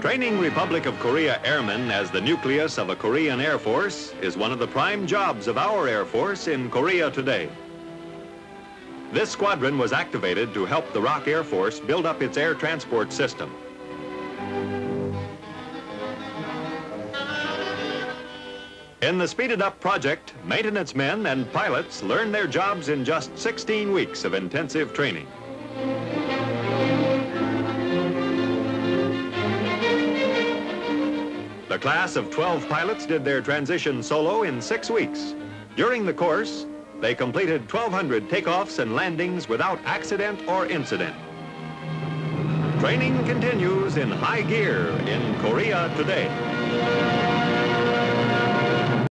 Training Republic of Korea airmen as the nucleus of a Korean Air Force is one of the prime jobs of our Air Force in Korea today. This squadron was activated to help the ROK Air Force build up its air transport system. In the speeded-up project, maintenance men and pilots learn their jobs in just 16 weeks of intensive training. The class of 12 pilots did their transition solo in 6 weeks. During the course, they completed 1,200 takeoffs and landings without accident or incident. Training continues in high gear in Korea today.